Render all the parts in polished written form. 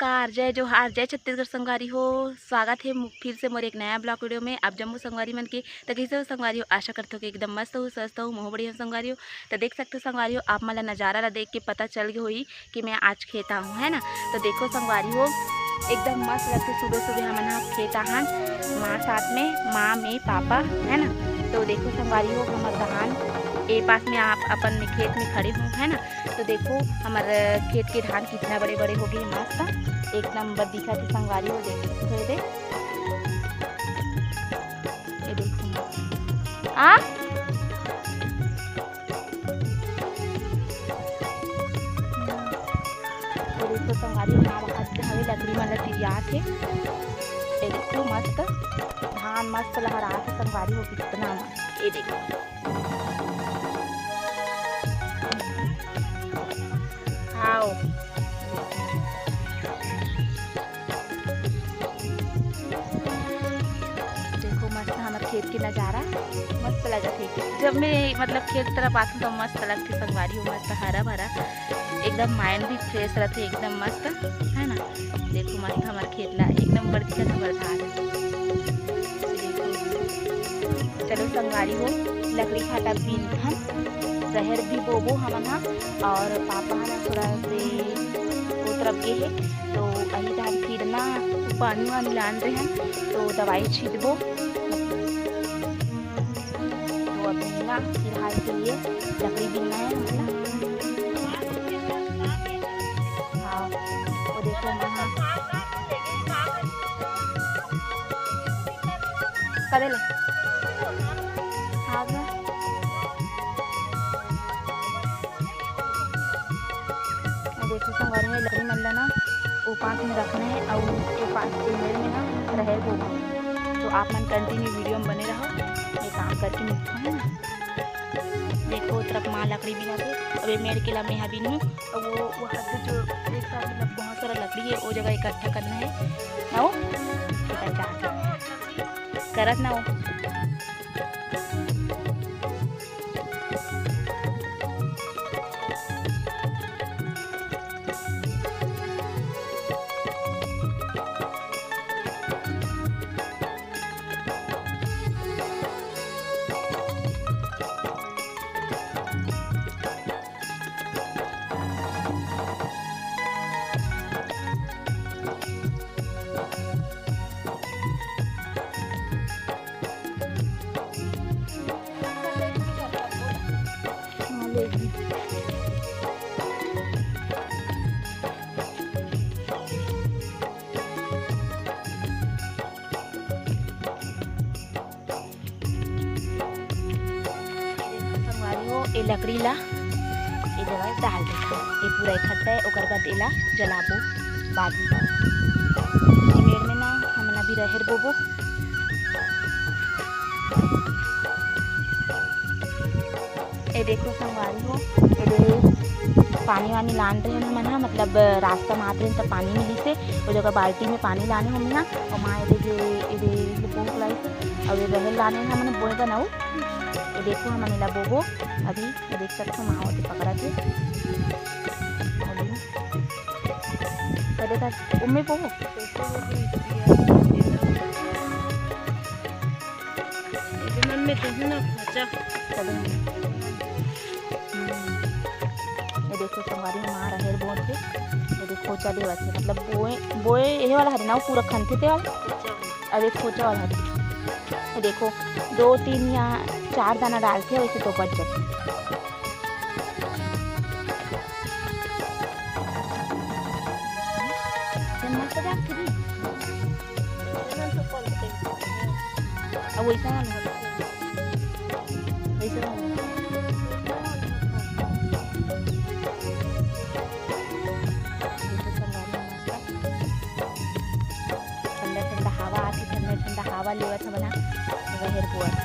नमस्कार, जय जोहार, जय छत्तीसगढ़ संगवारी हो। स्वागत है फिर से मोर एक नया ब्लॉग वीडियो में। आप जम्मू संगवारी मन के तो कैसे हो संगवारी हो? आशा करते हो कि एकदम मस्त हो, स्वस्थ हो, मोह बढ़िया संगवारी हो। तो देख सकते हो संगवारी हो, आप मला नज़ारा ला देख के पता चल गई हुई कि मैं आज खेता हूँ, है ना। तो देखो संगवारी हो, एकदम मस्त लगते। सुबह सुबह हम यहाँ खेता हन माँ साथ में, माँ में पापा, है ना। तो देखो संगवारी हो, हमारे धान ए पास में आप अपन में खेत में खड़े हूँ, है ना। तो देखो हमारे खेत के धान कितना बड़े बड़े हो गए, मस्त एक नंबर दिखा थे संगवारी हो। देखो थोड़े दे, ये देखो आ तो देखो संगवारी हो, माँ वहाँ से हमें लकड़ी मन ला सिरिया थे। ये देखो मस्त धान मस्त लहरा थे संगवारी हो, कितना मस्त। ये देखो आओ, देखो मस्त हमारे खेत के नज़ारा मस्त लगा थे। जब मैं मतलब खेत तरफ आती तो मस्त लगती संगवारी हो, मस्त हरा भरा, एकदम माइंड भी फ्रेश रहते, एकदम मस्त, है ना। देखो मस्त हमारे खेत ला एक नंबर दिखा हमारे धान। चलो संगवारी हो, लकड़ी फाटा बीन हम रहर भी बोबो हमन हा, और पापा ना थोड़ा से वो तरफ गए है तो अही धान फिर ना पानी वानी लान रहे हैं तो दवाई छिटबो। तो अभी ना फिलहाल के लिए लकड़ी बीनना है हमें। हाँ वो देखो वहाँ करे ले हाँ देखो संगवारी में लकड़ी मन ला ना वो पास में रखना है और उसके पास मेरे में ना रहर बोगा। तो आप मन कंटिन्यू वीडियो में बने रहो, ये काम करके मिलता है ना। देखो तरफ माँ लकड़ी बिना थे, अब ये मेरे के ला मैं बिन हूँ, और वो हाथ से जो एक साथ मतलब बहुत सारा लकड़ी है वो जगह इकट्ठा करना है ना, वो करत ना हो। ये लकड़ी ला ये जगह डाल दे, ये पूरा इकट्ठा है, ओकर बाद एला जलाबो बाद में। मेड़ में ना हमन अभी रहर बोबो। ये देखो संगवारी हो, ये पानी वानी लान रहे हमन हा, मतलब रास्ता में आते हैं तब पानी मिली से वो जगह बाल्टी में पानी लाने हमन हा, और माँ ये बोक लाई से और ये रहर लाने हमन बोए बनाऊ। ये देखो हमन ला बोबो अभी, ये देख सकते हो माँ होती पकड़ा के करेगा उम्मी बोबो। ये देखो संगवारी माँ रहर बोन थे, ये देखो चले वैसे मतलब बोए बोए ये वाला हरी ना पूरा खनते थे वाला, अरे खोचा वाला हरी। ये देखो 2 3 या 4 दाना डालते हैं वैसे तो बच जाते। अब वैसा ठंडा ठंडा हवा आती, ठंडा ठंडा हवा लेवा था बना रहर बुआ था।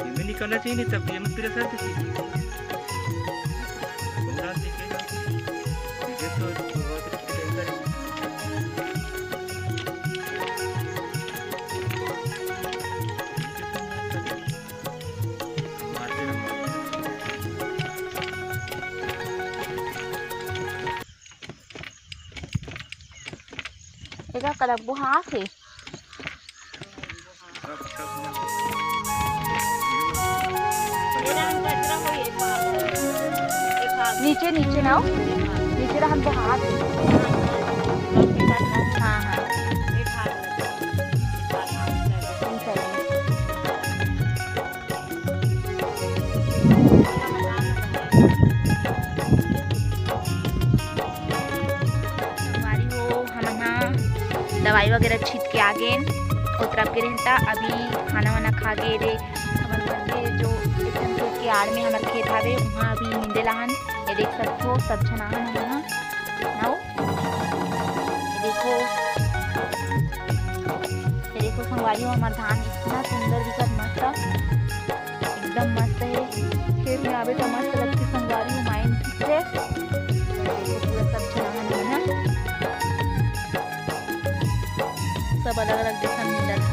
ये निकलना चाहिए नहीं तब ये मत तेरे साथ थी एका कलब्बो हाथ है नीचे नीचे ना नीचे रहन तो हाथ है हाँ हाँ दवाई वगैरह छीट के आ गए तरफ के रहता अभी खाना वाना खा गए रे हमारे घर के जो एकदम खेत के आड़ में हमारे खेत हवे वहाँ अभी नींदे लहन ये देख सकते हो सब छनाहन वहाँ नाओ ये देखो संगवारी हो हमारा धान इतना सुंदर दिखत मस्त एकदम मस्त है खेत में आवे तो मस्त लगती संगवारी हो माइन से देखो पूरा सब छनाहन है ना सब अलग अलग देखा मिलता था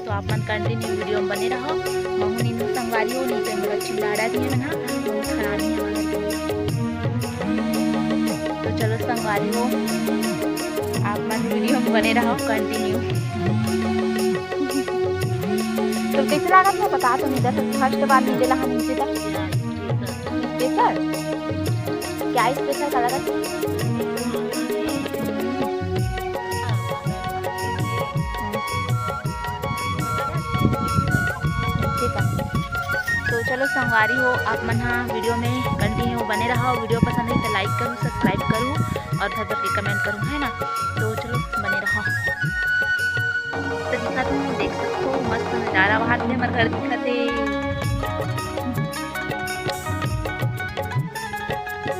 तो आप मन कंटिन्यू वीडियो में बने रहो महू नींदू संगवारी हो नीचे मेरा चिल्लाड़ा दिए मना खरानी है तो चलो संगवारी हो आप मन वीडियो में बने रहो कंटिन्यू तो कैसे लगा था बता तो नहीं दस फर्स्ट बार नीचे लगा नीचे तक स्पेशल क्या स्पेशल का लगा तो चलो संगवारी हो आप मन हाँ वीडियो में कंटिन्यू बने रहो वीडियो पसंद है तो लाइक करूँ सब्सक्राइब करूँ और घर पर कमेंट करूँ है ना तो चलो बने रहो तो दिखा तुम देख सकते हो मस्त नज़ारा वहाँ से हमारे घर दिखा थे